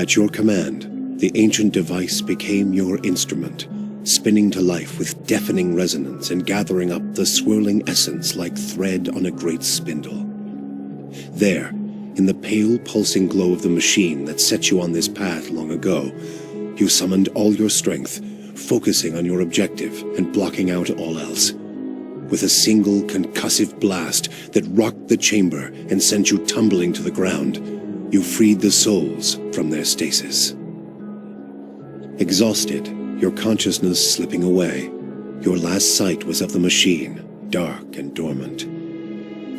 At your command, the ancient device became your instrument, spinning to life with deafening resonance and gathering up the swirling essence like thread on a great spindle. There, in the pale pulsing glow of the machine that set you on this path long ago, you summoned all your strength, focusing on your objective and blocking out all else. With a single concussive blast that rocked the chamber and sent you tumbling to the ground, you freed the souls from their stasis. Exhausted, your consciousness slipping away, your last sight was of the machine, dark and dormant.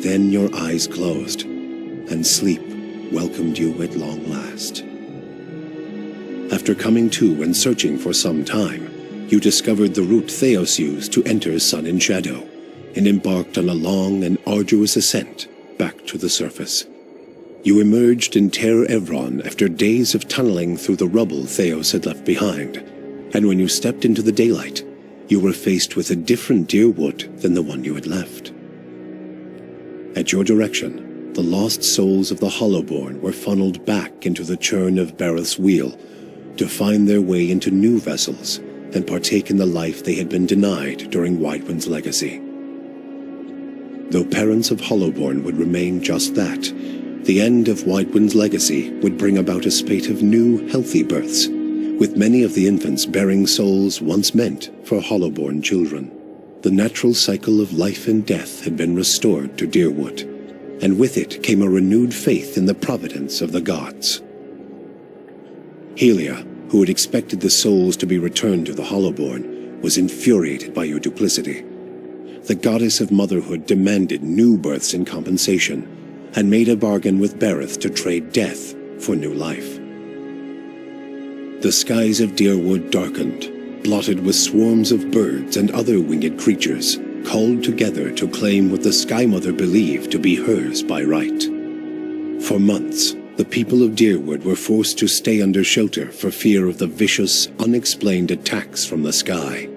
Then your eyes closed, and sleep welcomed you at long last. After coming to and searching for some time, you discovered the route Theos used to enter Sun in Shadow, and embarked on a long and arduous ascent back to the surface. You emerged in Ter Evron after days of tunneling through the rubble Theos had left behind, and when you stepped into the daylight, you were faced with a different Deerwood than the one you had left. At your direction, the lost souls of the Hollowborn were funneled back into the churn of Bareth's wheel to find their way into new vessels and partake in the life they had been denied during Whitewind's legacy. Though parents of Hollowborn would remain just that, the end of Whitewind's legacy would bring about a spate of new, healthy births, with many of the infants bearing souls once meant for Hollowborn children. The natural cycle of life and death had been restored to Deerwood, and with it came a renewed faith in the providence of the gods. Helia, who had expected the souls to be returned to the Hollowborn, was infuriated by your duplicity. The goddess of motherhood demanded new births in compensation, and made a bargain with Bareth to trade death for new life. The skies of Deerwood darkened, blotted with swarms of birds and other winged creatures, called together to claim what the Sky Mother believed to be hers by right. For months, the people of Deerwood were forced to stay under shelter for fear of the vicious, unexplained attacks from the sky.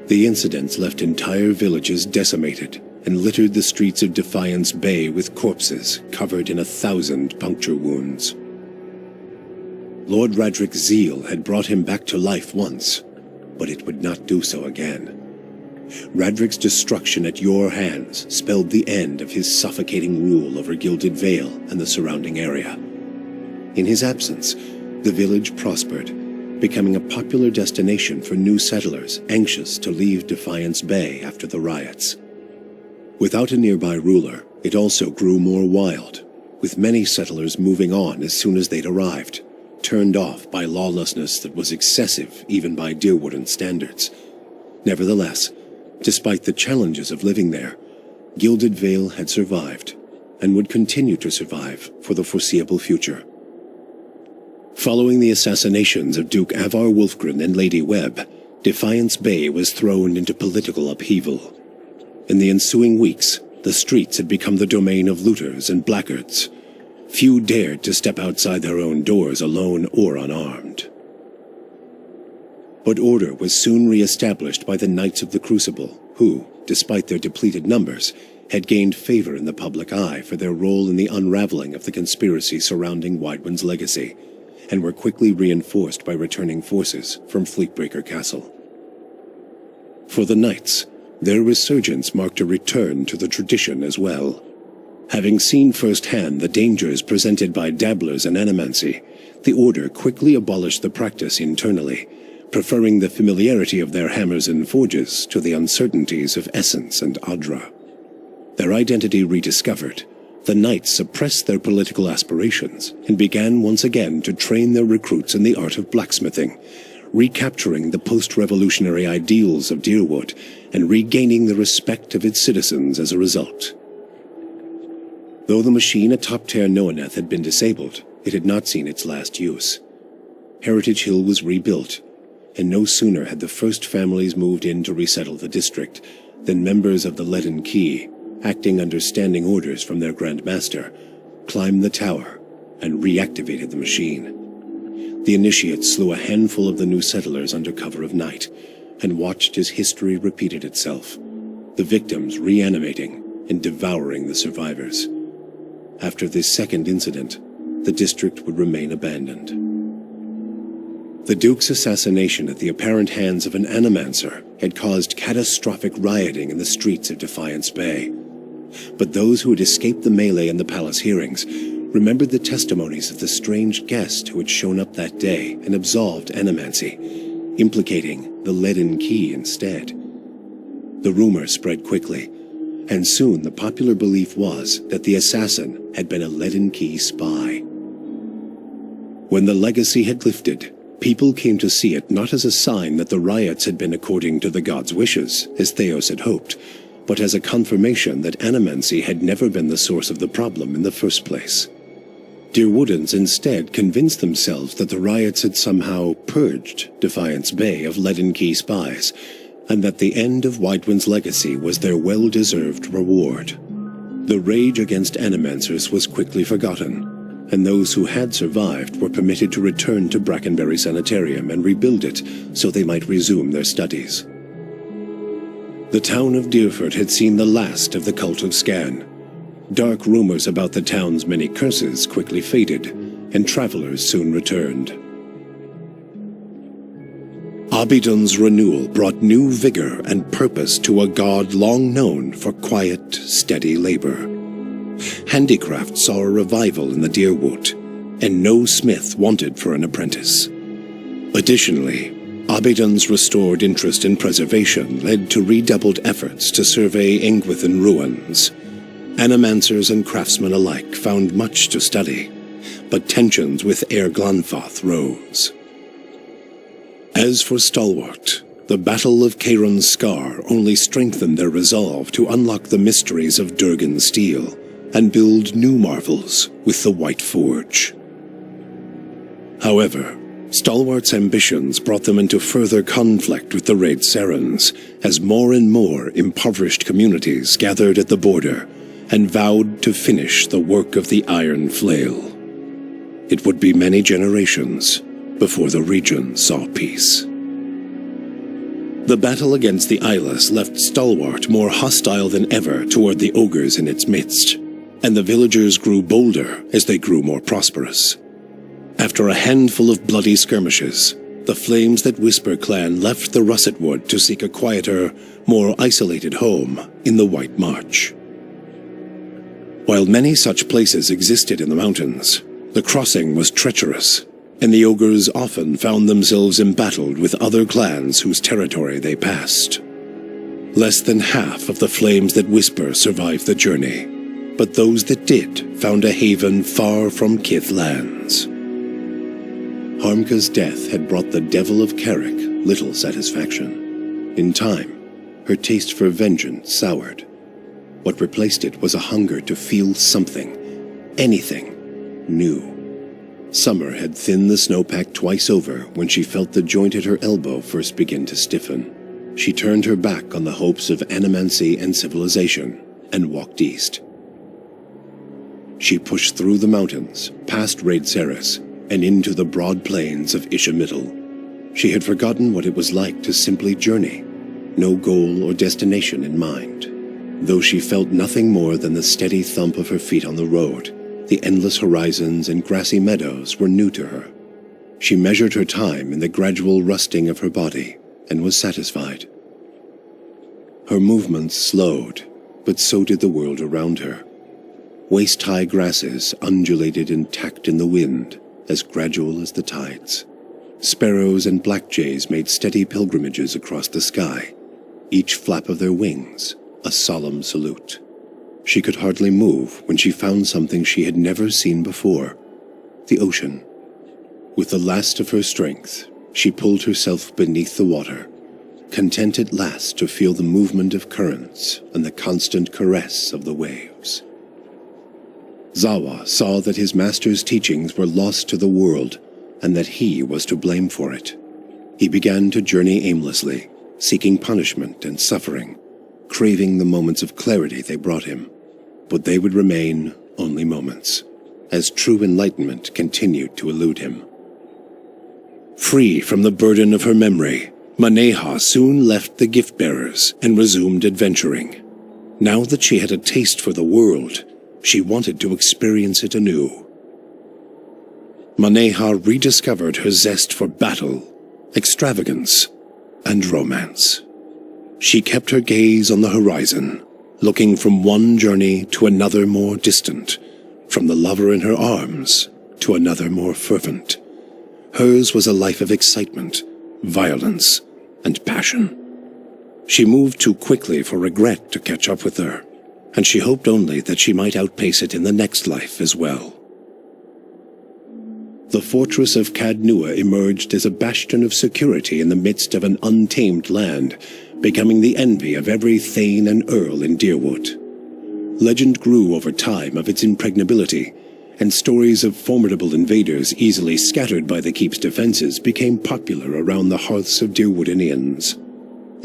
The incidents left entire villages decimated and littered the streets of Defiance Bay with corpses covered in 1,000 puncture wounds. Lord Radric's zeal had brought him back to life once, but it would not do so again. Radric's destruction at your hands spelled the end of his suffocating rule over Gilded Vale and the surrounding area. In his absence, the village prospered, becoming a popular destination for new settlers anxious to leave Defiance Bay after the riots. Without a nearby ruler, it also grew more wild, with many settlers moving on as soon as they'd arrived, turned off by lawlessness that was excessive even by Deerwooden standards. Nevertheless, despite the challenges of living there, Gilded Vale had survived, and would continue to survive for the foreseeable future. Following the assassinations of Duke Avar Wolfgren and Lady Webb, Defiance Bay was thrown into political upheaval. In the ensuing weeks, the streets had become the domain of looters and blackguards. Few dared to step outside their own doors alone or unarmed. But order was soon re-established by the Knights of the Crucible, who, despite their depleted numbers, had gained favor in the public eye for their role in the unraveling of the conspiracy surrounding Whitewind's legacy, and were quickly reinforced by returning forces from Fleetbreaker Castle. For the Knights, their resurgence marked a return to the tradition as well. Having seen firsthand the dangers presented by dabblers in animancy, the Order quickly abolished the practice internally, preferring the familiarity of their hammers and forges to the uncertainties of Essence and Adra. Their identity rediscovered, the Knights suppressed their political aspirations and began once again to train their recruits in the art of blacksmithing, recapturing the post-revolutionary ideals of Deerwood and regaining the respect of its citizens as a result. Though the machine atop Ter Noaneth had been disabled, it had not seen its last use. Heritage Hill was rebuilt, and no sooner had the first families moved in to resettle the district than members of the Leaden Key, acting under standing orders from their Grand Master, climbed the tower and reactivated the machine. The initiates slew a handful of the new settlers under cover of night and watched as history repeated itself, the victims reanimating and devouring the survivors. After this second incident, the district would remain abandoned. The Duke's assassination at the apparent hands of an animancer had caused catastrophic rioting in the streets of Defiance Bay. But those who had escaped the melee in the palace hearings remembered the testimonies of the strange guest who had shown up that day and absolved animancy, implicating the leaden key instead. The rumor spread quickly, and soon the popular belief was that the assassin had been a leaden key spy. When the legacy had lifted, people came to see it not as a sign that the riots had been according to the god's wishes, as Theos had hoped, but as a confirmation that animancy had never been the source of the problem in the first place. Deerwoodans instead convinced themselves that the riots had somehow purged Defiance Bay of leaden key spies, and that the end of Widewind's legacy was their well-deserved reward. The rage against animancers was quickly forgotten, and those who had survived were permitted to return to Brackenbury Sanitarium and rebuild it so they might resume their studies. The town of Deerford had seen the last of the cult of Scan. Dark rumors about the town's many curses quickly faded, and travelers soon returned. Abidon's renewal brought new vigor and purpose to a god long known for quiet, steady labor. Handicraft saw a revival in the Deerwood, and no smith wanted for an apprentice. Additionally, Abidon's restored interest in preservation led to redoubled efforts to survey Engwithan ruins. Animancers and craftsmen alike found much to study, but tensions with Aer Glanfath rose. As for Stalwart, the Battle of Caron's Scar only strengthened their resolve to unlock the mysteries of Durgan's steel and build new marvels with the White Forge. However, Stalwart's ambitions brought them into further conflict with the Raid Serens, as more and more impoverished communities gathered at the border and vowed to finish the work of the Iron Flail. It would be many generations before the region saw peace. The battle against the Eyeless left Stalwart more hostile than ever toward the ogres in its midst, and the villagers grew bolder as they grew more prosperous. After a handful of bloody skirmishes, the Flames That Whisper clan left the Russet Wood to seek a quieter, more isolated home in the White March. While many such places existed in the mountains, the crossing was treacherous, and the ogres often found themselves embattled with other clans whose territory they passed. Less than half of the Flames That Whisper survived the journey, but those that did found a haven far from Kith lands. Harmka's death had brought the Devil of Carrick little satisfaction. In time, her taste for vengeance soured. What replaced it was a hunger to feel something, anything, new. Summer had thinned the snowpack twice over when she felt the joint at her elbow first begin to stiffen. She turned her back on the hopes of animancy and civilization and walked east. She pushed through the mountains, past Raid Ceres, and into the broad plains of Ishamiddle. She had forgotten what it was like to simply journey, no goal or destination in mind. Though she felt nothing more than the steady thump of her feet on the road, the endless horizons and grassy meadows were new to her. She measured her time in the gradual rusting of her body and was satisfied. Her movements slowed, but so did the world around her. Waist-high grasses undulated and tacked in the wind, as gradual as the tides. Sparrows and blackjays made steady pilgrimages across the sky, each flap of their wings a solemn salute. She could hardly move when she found something she had never seen before, the ocean. With the last of her strength, she pulled herself beneath the water, content at last to feel the movement of currents and the constant caress of the waves. Zawa saw that his master's teachings were lost to the world, and that he was to blame for it. He began to journey aimlessly, seeking punishment and suffering, craving the moments of clarity they brought him. But they would remain only moments, as true enlightenment continued to elude him. Free from the burden of her memory, Maneha soon left the gift-bearers and resumed adventuring. Now that she had a taste for the world, she wanted to experience it anew. Maneha rediscovered her zest for battle, extravagance, and romance. She kept her gaze on the horizon, looking from one journey to another more distant, from the lover in her arms to another more fervent. Hers was a life of excitement, violence, and passion. She moved too quickly for regret to catch up with her, and she hoped only that she might outpace it in the next life as well. The fortress of Cadnua emerged as a bastion of security in the midst of an untamed land, becoming the envy of every thane and earl in Deerwood. Legend grew over time of its impregnability, and stories of formidable invaders easily scattered by the keep's defenses became popular around the hearths of Deerwoodinians.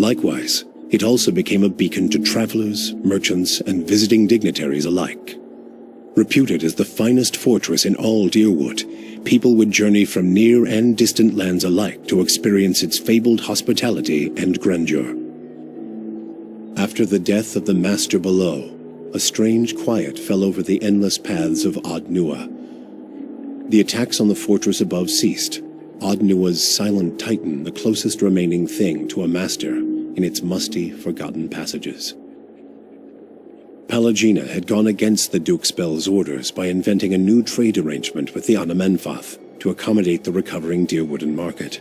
Likewise, it also became a beacon to travelers, merchants, and visiting dignitaries alike. Reputed as the finest fortress in all Deerwood, people would journey from near and distant lands alike to experience its fabled hospitality and grandeur. After the death of the master below, a strange quiet fell over the endless paths of Odnua. The attacks on the fortress above ceased, Odnua's silent titan the closest remaining thing to a master in its musty, forgotten passages. Palagina had gone against the Duke Spell's orders by inventing a new trade arrangement with the Anamenfath to accommodate the recovering Deerwooden market.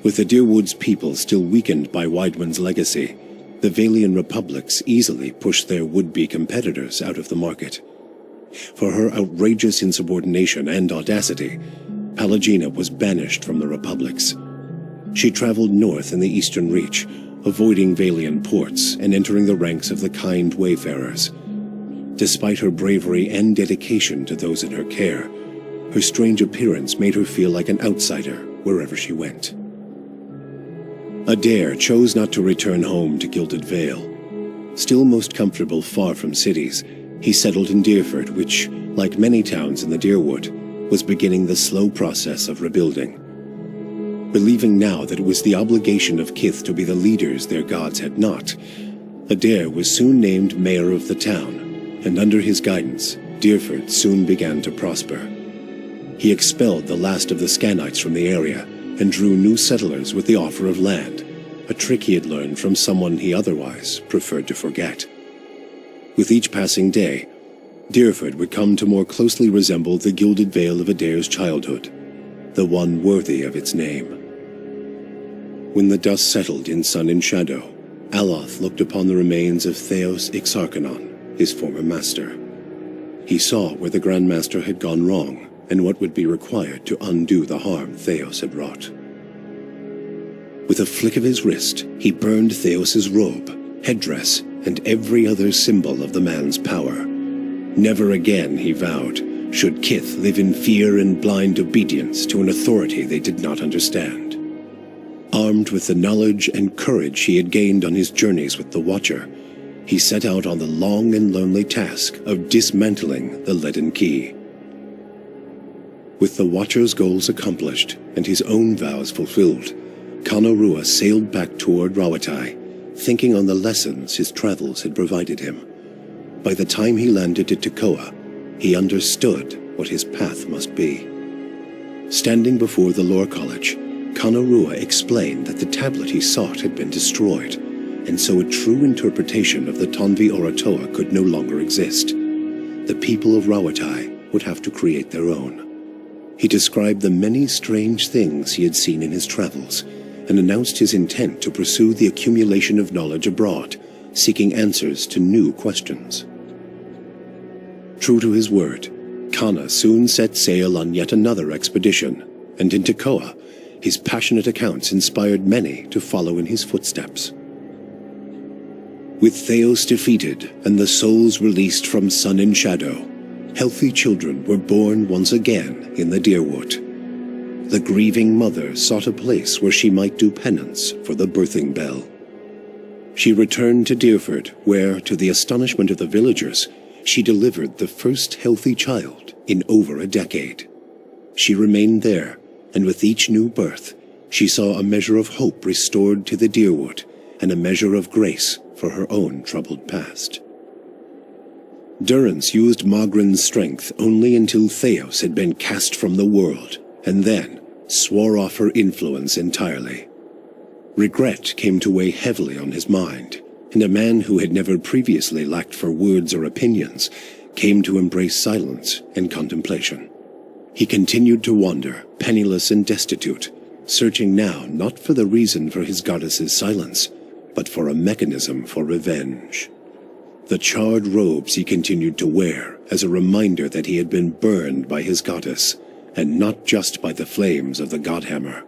With the Deerwood's people still weakened by Weidman's legacy, the Valian republics easily pushed their would-be competitors out of the market. For her outrageous insubordination and audacity, Palagina was banished from the republics. She traveled north in the Eastern Reach, avoiding Valian ports and entering the ranks of the kind wayfarers. Despite her bravery and dedication to those in her care, her strange appearance made her feel like an outsider wherever she went. Adair chose not to return home to Gilded Vale. Still most comfortable far from cities, he settled in Deerford, which, like many towns in the Deerwood, was beginning the slow process of rebuilding. Believing now that it was the obligation of Kith to be the leaders their gods had not, Adair was soon named mayor of the town, and under his guidance, Deerford soon began to prosper. He expelled the last of the Scanites from the area, and drew new settlers with the offer of land, a trick he had learned from someone he otherwise preferred to forget. With each passing day, Deerford would come to more closely resemble the Gilded Vale of Adair's childhood, the one worthy of its name. When the dust settled in sun and shadow, Aloth looked upon the remains of Theos Ixarchanon, his former master. He saw where the Grand Master had gone wrong, and what would be required to undo the harm Theos had wrought. With a flick of his wrist, he burned Theos's robe, headdress, and every other symbol of the man's power. Never again, he vowed, should Kith live in fear and blind obedience to an authority they did not understand. Armed with the knowledge and courage he had gained on his journeys with the Watcher, he set out on the long and lonely task of dismantling the Leaden Key. With the Watcher's goals accomplished and his own vows fulfilled, Kanorua sailed back toward Rawatai, thinking on the lessons his travels had provided him. By the time he landed at Tekoa, he understood what his path must be. Standing before the Lore College, Kanorua explained that the tablet he sought had been destroyed, and so a true interpretation of the Tonvi Oratoa could no longer exist. The people of Rawatai would have to create their own. He described the many strange things he had seen in his travels, and announced his intent to pursue the accumulation of knowledge abroad, seeking answers to new questions. True to his word, Kana soon set sail on yet another expedition, and in Tekoa, his passionate accounts inspired many to follow in his footsteps. With Theos defeated and the souls released from sun and shadow, healthy children were born once again in the Deerwood. The grieving mother sought a place where she might do penance for the birthing bell. She returned to Deerford, where, to the astonishment of the villagers, she delivered the first healthy child in over a decade. She remained there, and with each new birth, she saw a measure of hope restored to the Deerwood, and a measure of grace for her own troubled past. Durrance used Mogren's strength only until Theos had been cast from the world, and then swore off her influence entirely. Regret came to weigh heavily on his mind, and a man who had never previously lacked for words or opinions came to embrace silence and contemplation. He continued to wander, penniless and destitute, searching now not for the reason for his goddess's silence, but for a mechanism for revenge. The charred robes he continued to wear as a reminder that he had been burned by his goddess, and not just by the flames of the Godhammer.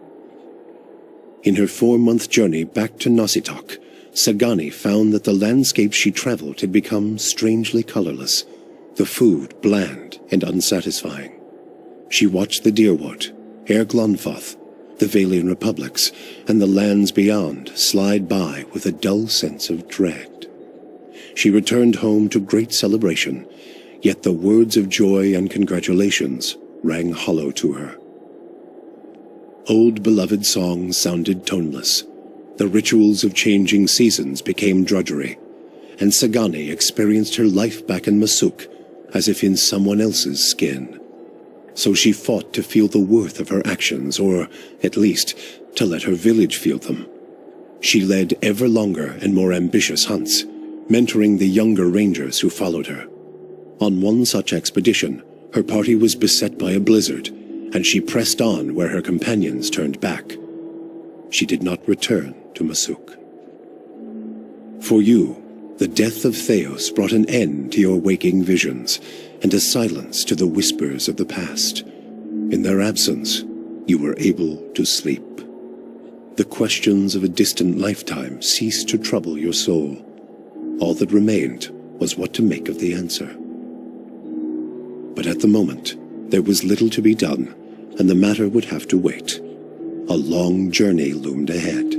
In her 4-month journey back to Nositoc, Sagani found that the landscape she traveled had become strangely colorless, the food bland and unsatisfying. She watched the Deerwood, Air Glonfoth, the Valian Republics, and the lands beyond slide by with a dull sense of dread. She returned home to great celebration, yet the words of joy and congratulations rang hollow to her. Old beloved songs sounded toneless. The rituals of changing seasons became drudgery, and Sagani experienced her life back in Masuk as if in someone else's skin. So she fought to feel the worth of her actions, or at least to let her village feel them. She led ever longer and more ambitious hunts, mentoring the younger rangers who followed her. On one such expedition, her party was beset by a blizzard, and she pressed on where her companions turned back. She did not return to Masuk. For you, the death of Theos brought an end to your waking visions, and a silence to the whispers of the past. In their absence, you were able to sleep. The questions of a distant lifetime ceased to trouble your soul. All that remained was what to make of the answer. But at the moment, there was little to be done, and the matter would have to wait. A long journey loomed ahead.